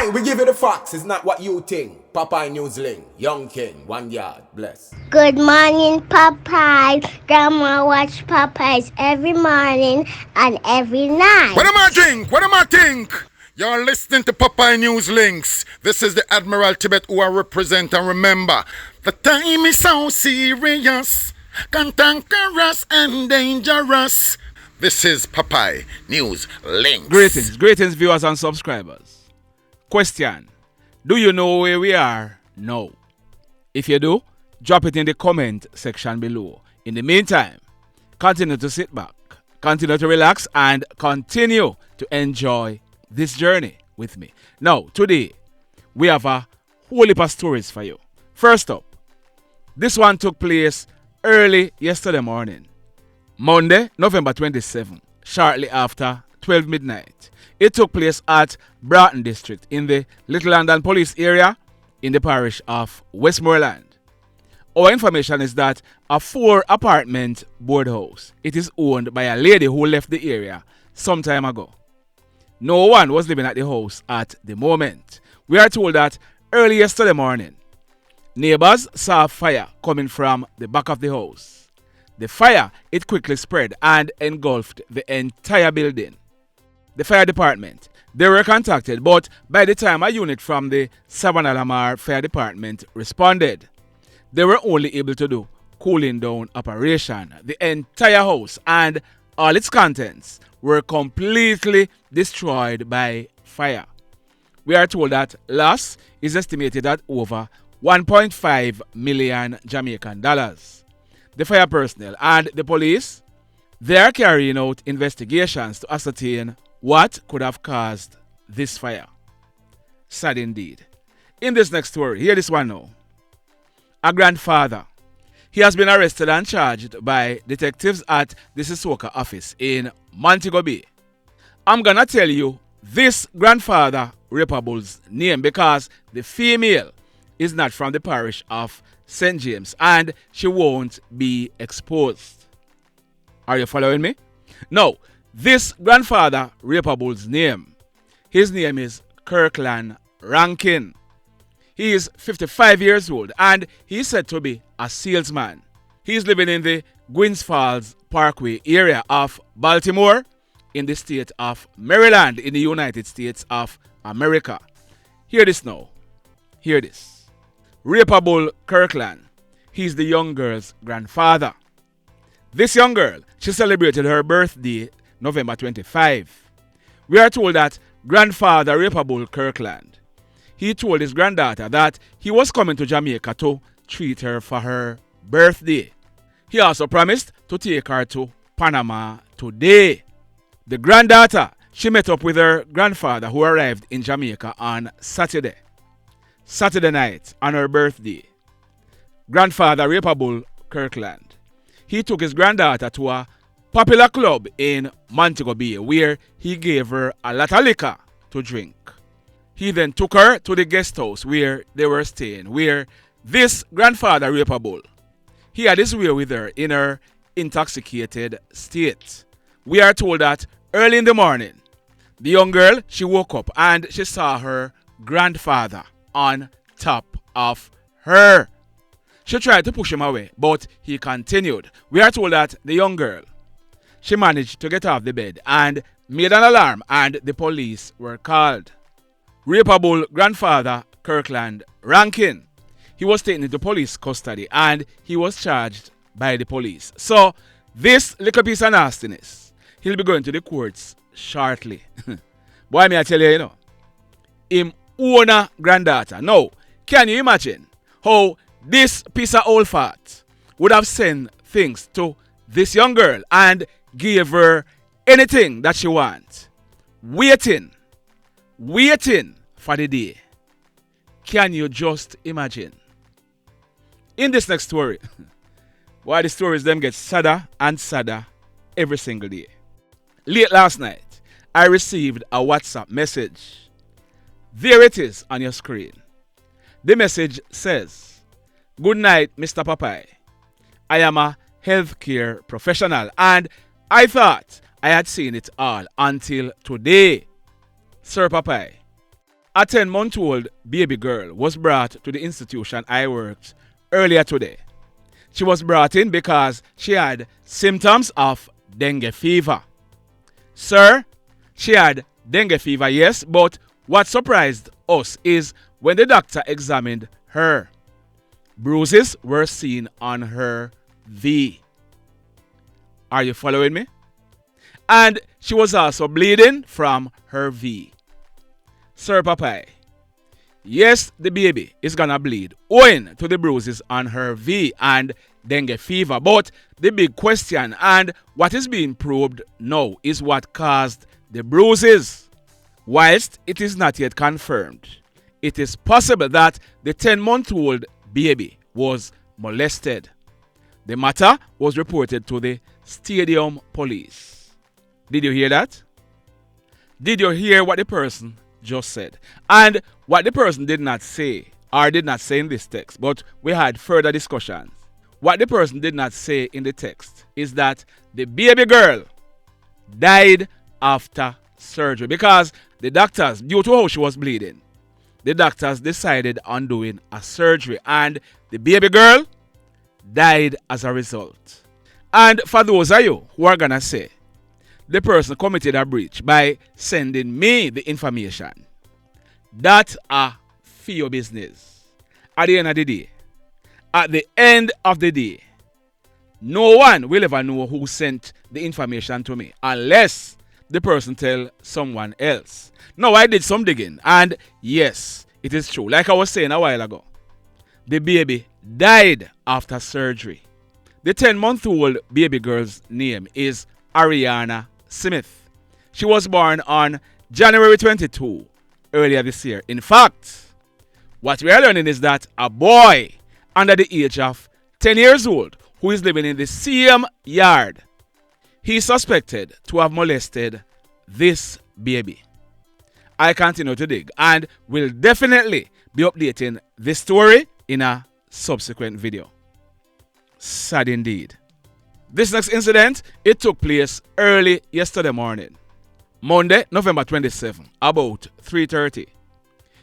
Aye, we give you the facts. It's not what you think. Popeye Newsling, Young King, 1 yard, bless. Good morning, Popeye. Grandma watch Popeyes every morning and every night. What am I drink? What am I think? You're listening to Popeye News Links. This is the Admiral Tibet who I represent, and remember, the time is so serious, cantankerous and dangerous. This is Popeye News Links. Greetings viewers and subscribers. Question: do you know where we are now? If you do, drop it in the comment section below. In the meantime, continue to sit back, continue to relax, and continue to enjoy this journey with me. Now, today, we have a whole heap of stories for you. First up, this one took place early yesterday morning, Monday, November 27, shortly after 12 midnight. It took place at Broughton District in the Little London Police area in the parish of Westmoreland. Our information is that a 4-apartment boardhouse. It is owned by a lady who left the area some time ago. No one was living at the house at the moment. We are told that early yesterday morning, neighbors saw a fire coming from the back of the house. The fire, it quickly spread and engulfed the entire building. The fire department, they were contacted, but by the time a unit from the Savannah Lamar Fire Department responded, they were only able to do cooling down operation. The entire house and all its contents were completely destroyed by fire. We are told that loss is estimated at over 1.5 million Jamaican dollars. The fire personnel and the police, they are carrying out investigations to ascertain what could have caused this fire. Sad indeed. In this next story, hear this one now. A grandfather, he has been arrested and charged by detectives at the Sissoka office in Montego Bay. I'm gonna tell you this grandfather Raypabull's name because the female is not from the parish of St. James and she won't be exposed. Are you following me? Now, this grandfather Raypabull's name, his name is Kirkland Rankine. He is 55 years old and he is said to be a salesman. He is living in the Gwynns Falls Parkway area of Baltimore in the state of Maryland in the United States of America. Hear this now. Hear this. Raypabull Kirkland, he's the young girl's grandfather. This young girl, she celebrated her birthday November 25. We are told that grandfather Raypabull Kirkland, he told his granddaughter that he was coming to Jamaica to treat her for her birthday. He also promised to take her to Panama today. The granddaughter, she met up with her grandfather who arrived in Jamaica on Saturday night on her birthday. Grandfather Raypabull Kirkland, he took his granddaughter to a popular club in Montego Bay where he gave her a lot of liquor to drink. He then took her to the guest house where they were staying, where this grandfather Raypabull, he had his way with her in her intoxicated state. We are told that early in the morning, the young girl, she woke up and she saw her grandfather on top of her. She tried to push him away, but he continued. We are told that the young girl, she managed to get off the bed and made an alarm and the police were called. Raypabull grandfather Kirkland Rankine, he was taken into police custody and he was charged by the police. So this little piece of nastiness, he'll be going to the courts shortly. Boy, me I tell you, you know, him own a granddaughter. Now, can you imagine how this piece of old fat would have sent things to this young girl and gave her anything that she wants, waiting for the day? Can you just imagine? In this next story, why the stories them get sadder and sadder every single day. Late last night, I received a WhatsApp message. There it is on your screen. The message says, "Good night, Mr. Popeye. I am a healthcare professional and I thought I had seen it all until today. Sir Popeye, A 10-month-old baby girl was brought to the institution I worked earlier today. She was brought in because she had symptoms of dengue fever. Sir, she had dengue fever, yes, but what surprised us is when the doctor examined her. Bruises were seen on her V. Are you following me? And she was also bleeding from her V. Sir Popeye, yes, the baby is gonna bleed owing to the bruises on her V and dengue fever. But the big question and what is being probed now is what caused the bruises. Whilst it is not yet confirmed, it is possible that the 10-month-old baby was molested. The matter was reported to the stadium police. Did you hear that? Did you hear what the person just said? And what the person did not say, or did not say in this text, but we had further discussions. What the person did not say in the text is that the baby girl died after surgery because the doctors, due to how she was bleeding, the doctors decided on doing a surgery and the baby girl died as a result. And for those of you who are gonna say the person committed a breach by sending me the information, that's for your business. At the end of the day, no one will ever know who sent the information to me unless the person tell someone else. Now, I did some digging and yes, it is true. Like I was saying a while ago, the baby died after surgery. The 10-month-old baby girl's name is Arianna Smith. She was born on January 22 earlier this year. In fact, what we are learning is that a boy under the age of 10 years old who is living in the same yard, he is suspected to have molested this baby. I continue to dig and will definitely be updating this story in a subsequent video. Sad indeed. This next incident, it took place early yesterday morning, Monday, November 27, about 3:30.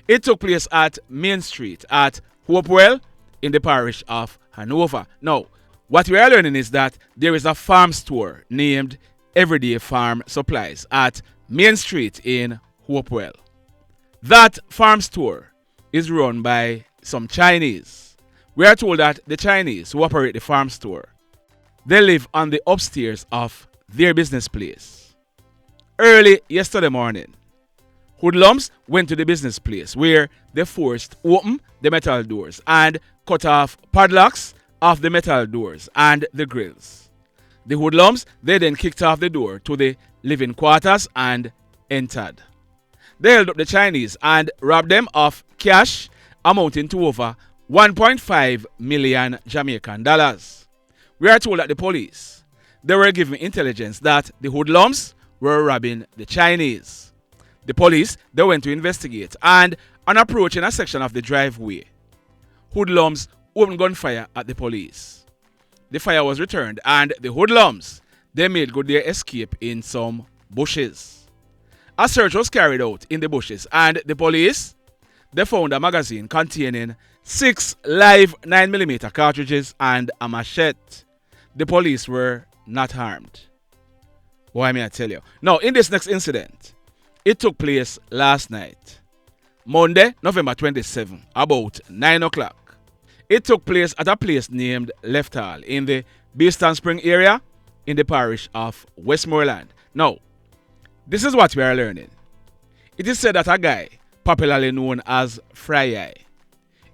It took place at Main Street at Hopewell in the parish of Hanover. Now, what we are learning is that there is a farm store named Everyday Farm Supplies at Main Street in Hopewell. That farm store is run by some Chinese. We are told that the Chinese who operate the farm store, they live on the upstairs of their business place. Early yesterday morning, hoodlums went to the business place where they forced open the metal doors and cut off padlocks of the metal doors and the grills. The hoodlums, they then kicked off the door to the living quarters and entered. They held up the Chinese and robbed them of cash amounting to over 1.5 million Jamaican dollars. We are told that the police, they were given intelligence that the hoodlums were robbing the Chinese. The police, they went to investigate and on approaching a section of the driveway, hoodlums opened gunfire at the police. The fire was returned and the hoodlums, they made good their escape in some bushes. A search was carried out in the bushes and the police, they found a magazine containing 6 live 9mm cartridges and a machete. The police were not harmed. Why may I tell you? Now, in this next incident, it took place last night, Monday, November 27, about 9 o'clock. It took place at a place named Left Hall in the Beeston Spring area in the parish of Westmoreland. Now, this is what we are learning. It is said that a guy, popularly known as Fry Eye,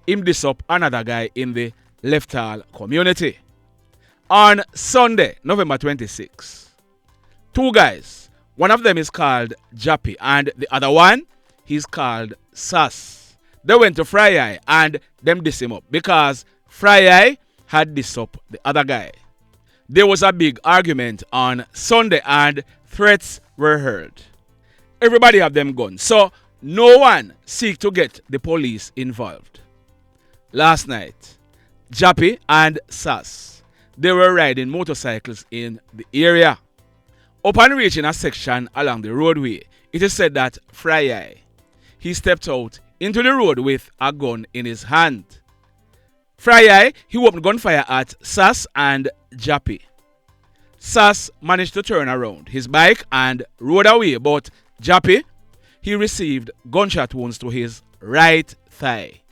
him diss up another guy in the Left Hall community. On Sunday, November 26, 2 guys, one of them is called Jappy and the other one, he's called Sass. They went to Fry Eye and them diss him up because Fry Eye had diss up the other guy. There was a big argument on Sunday and threats were heard. Everybody have them guns, so no one seek to get the police involved. Last night, Jappy and Sass, they were riding motorcycles in the area. Upon reaching a section along the roadway, it is said that Fry Eye, he stepped out into the road with a gun in his hand. Friday, he opened gunfire at Sass and Jappy. Sass managed to turn around his bike and rode away, but Jappy, he received gunshot wounds to his right thigh.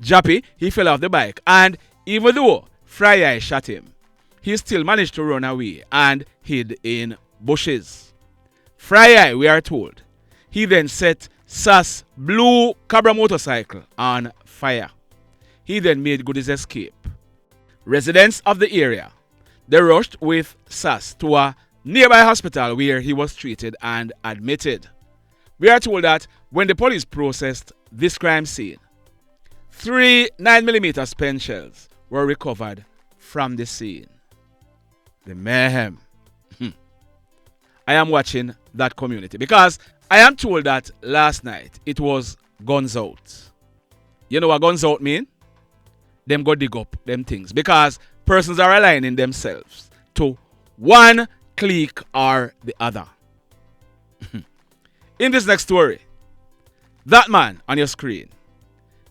Jappy, he fell off the bike, and even though Friday shot him, he still managed to run away and hid in bushes. Friday, we are told, he then set Sass' blue Cabra motorcycle on fire. He then made good his escape. Residents of the area, they rushed with Sass to a nearby hospital where he was treated and admitted. We are told that when the police processed this crime scene, 3 9mm Spen shells were recovered from the scene. The mayhem. I am watching that community because I am told that last night it was guns out. You know what guns out mean? Them go dig up them things because persons are aligning themselves to one clique or the other. In this next story, that man on your screen,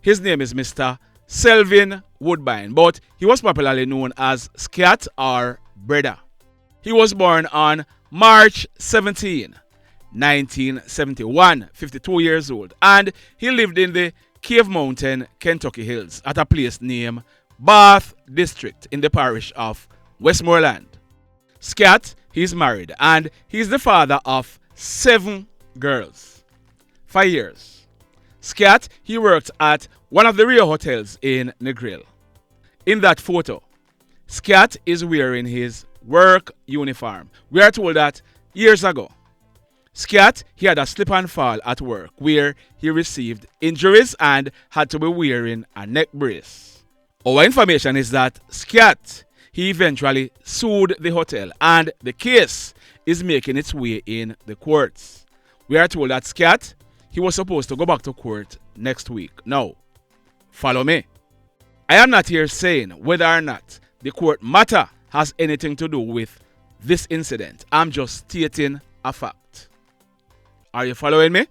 his name is Mr. Selvin Woodbine, but he was popularly known as Scat or Brother. He was born on March 17, 1971, 52 years old, and he lived in the Cave Mountain, Kentucky Hills at a place named Bath District in the parish of Westmoreland. Scat, he's married and he's the father of 7 girls. 5 years. Scat, he worked at one of the Rio hotels in Negril. In that photo, Scat is wearing his work uniform. We are told that years ago, Scat, he had a slip and fall at work where he received injuries and had to be wearing a neck brace. Our information is that Scat, he eventually sued the hotel and the case is making its way in the courts. We are told that Scat, he was supposed to go back to court next week. Now, follow me. I am not here saying whether or not the court matter has anything to do with this incident. I'm just stating a fact. Are you following me?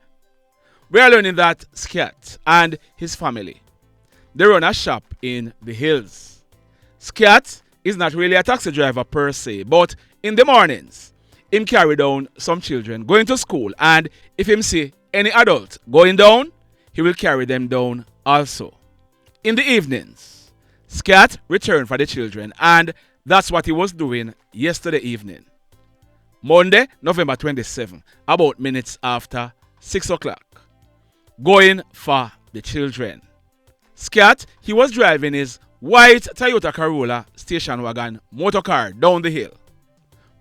We are learning that Scat and his family, they run a shop in the hills. Scat is not really a taxi driver per se, but in the mornings, him carry down some children going to school, and if him see any adult going down, he will carry them down also. In the evenings, Scat returned for the children, and that's what he was doing yesterday evening. Monday, November 27, about minutes after 6 o'clock, going for the children. Scat, he was driving his white Toyota Corolla station wagon motor car down the hill.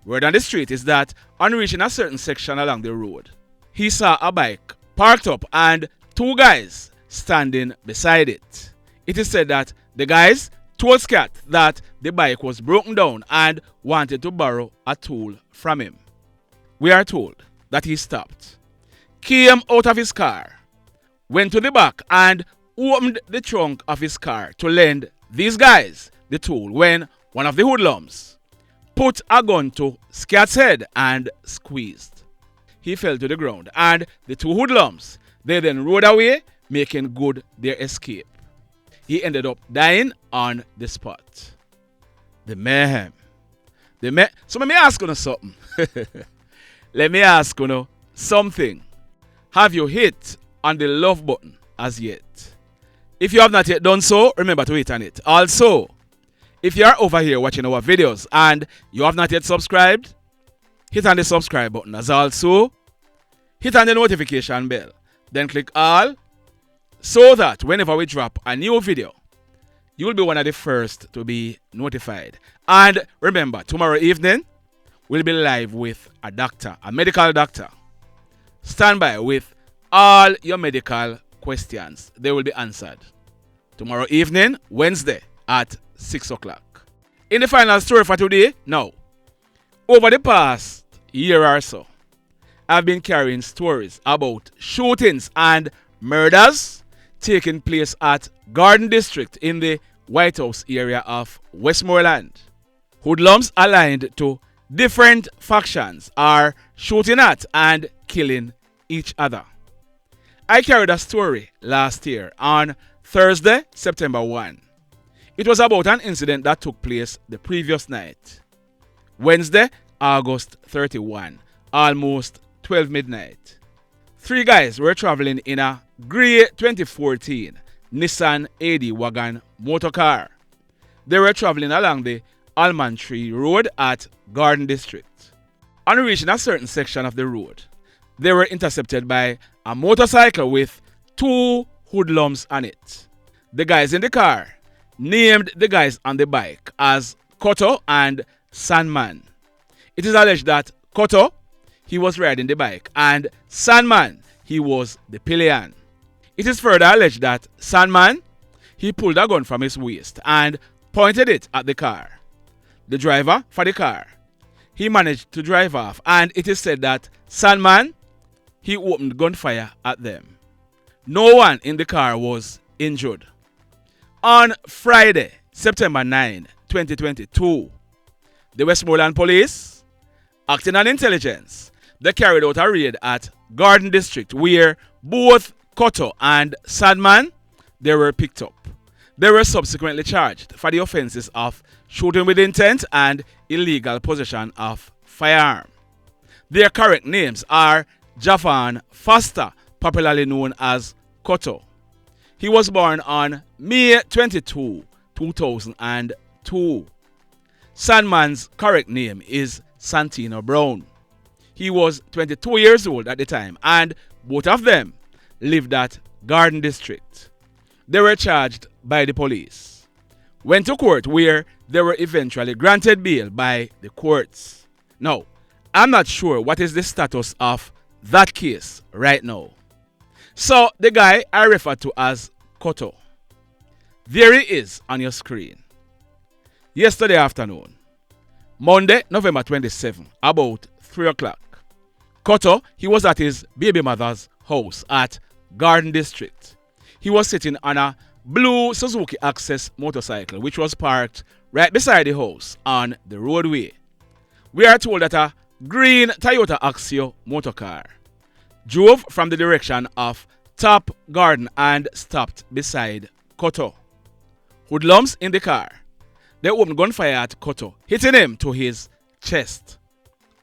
Word on the street is that on reaching a certain section along the road, he saw a bike parked up and 2 guys standing beside it. It is said that the guys told Scat that the bike was broken down and wanted to borrow a tool from him. We are told that he stopped, came out of his car, went to the back and opened the trunk of his car to lend these guys the tool when one of the hoodlums put a gun to Scat's head and squeezed. He fell to the ground and the 2 hoodlums, they then rode away, making good their escape. He ended up dying on the spot. The mayhem. So let me ask you something. Let me ask you something. Have you hit on the love button as yet? If you have not yet done so, remember to hit on it. Also, if you are over here watching our videos and you have not yet subscribed, hit on the subscribe button. As also, hit on the notification bell. Then click all, so that whenever we drop a new video, you will be one of the first to be notified. And remember, tomorrow evening, we'll be live with a doctor, a medical doctor. Stand by with all your medical questions. They will be answered. Tomorrow evening, Wednesday, at 6 o'clock. In the final story for today, now, over the past year or so, I've been carrying stories about shootings and murders taking place at Garden District in the White House area of Westmoreland. Hoodlums aligned to different factions are shooting at and killing each other. I carried a story last year on Thursday, September 1. It was about an incident that took place the previous night. Wednesday, August 31, almost 12 midnight. 3 guys were traveling in a grey 2014 Nissan AD wagon motor car. They were traveling along the Almond-Tree Road at Garden District. On reaching a certain section of the road, they were intercepted by a motorcycle with 2 hoodlums on it. The guys in the car named the guys on the bike as Cuttu and Sandman. It is alleged that Cuttu, he was riding the bike, and Sandman, he was the pillion. It is further alleged that Sandman, he pulled a gun from his waist and pointed it at the car. The driver for the car, he managed to drive off, and it is said that Sandman, he opened gunfire at them. No one in the car was injured. On Friday, September 9, 2022, the Westmoreland police, acting on intelligence, they carried out a raid at Garden District where both Cuttu and Sandman, they were picked up. They were subsequently charged for the offenses of shooting with intent and illegal possession of firearm. Their correct names are Javaughn Foster, popularly known as Cuttu. He was born on May 22, 2002. Sandman's correct name is Santino Brown. He was 22 years old at the time, and both of them lived at Garden District. They were charged by the police, went to court where they were eventually granted bail by the courts. Now, I'm not sure what is the status of that case right now. So, the guy I refer to as Cuttu, there he is on your screen. Yesterday afternoon, Monday, November 27, about 3 o'clock, Cuttu, he was at his baby mother's house at Garden District. He was sitting on a blue Suzuki Access motorcycle which was parked right beside the house on the roadway. We are told that a green Toyota Axio motorcar drove from the direction of Top Garden and stopped beside Cuttu. Hoodlums in the car, they opened gunfire at Cuttu, hitting him to his chest.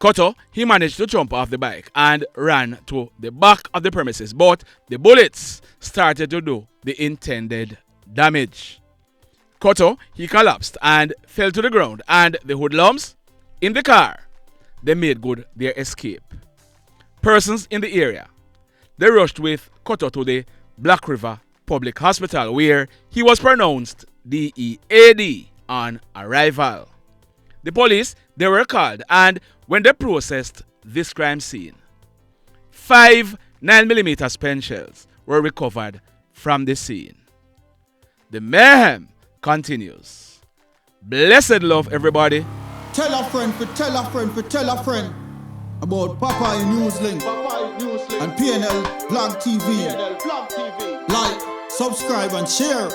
Cuttu, he managed to jump off the bike and ran to the back of the premises, but the bullets started to do the intended damage. Cuttu, he collapsed and fell to the ground, and the hoodlums in the car, they made good their escape. Persons in the area, they rushed with Cuttu to the Black River Public Hospital where he was pronounced DEAD on arrival. The police, they were called, and when they processed this crime scene, 5 9mm pen shells were recovered from the scene. The mayhem continues. Blessed love, everybody. Tell a friend for tell a friend for tell a friend about Popeye Newslink and PNL Blog TV. Like, subscribe and share.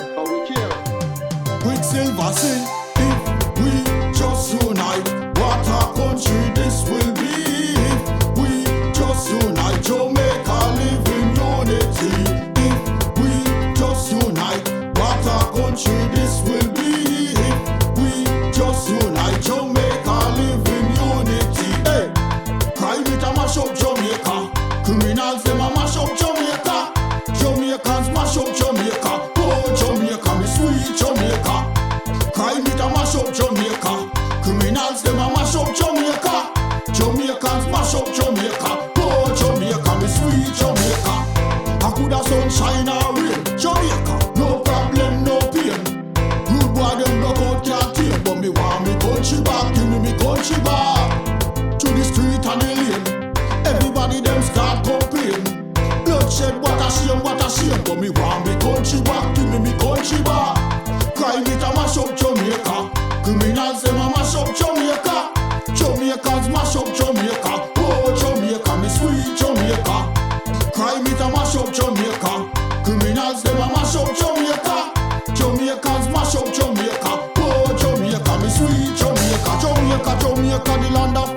Quicksilver sing, if we just unite, what a country this will be. If we just unite, Jamaica live in unity. If we just unite, what a country this will be. If we just unite, Jamaica live in unity. Hey, crime it a mash up Jamaica. Criminals them a mash up Jamaica. Jamaicans mash up Jamaica. Oh Jamaica, me sweet Jamaica. Crime it a mash up Jamaica. Criminals them a mash up Jamaica. Jamaicans mash up Jamaica. Oh Jamaica, me sweet Jamaica. I coulda sunshine or rain. Jamaica, no problem, no pain. Rude boy them no out can't tame, but me want me country back. Give me country back. To the street and the lane, everybody them start complain. Bloodshed, what a shame, but me want me country back. Give me country back. Crime it a mash up Jamaica. Criminals them a mash up Jamaica. Jamaicans mash up Jamaica. Oh Jamaica, me sweet Jamaica. Crime it a mash up Jamaica. Criminals them a mash up Jamaica. Jamaicans mash up Jamaica. Oh Jamaica, me sweet Jamaica. Jamaica, Jamaica, the land of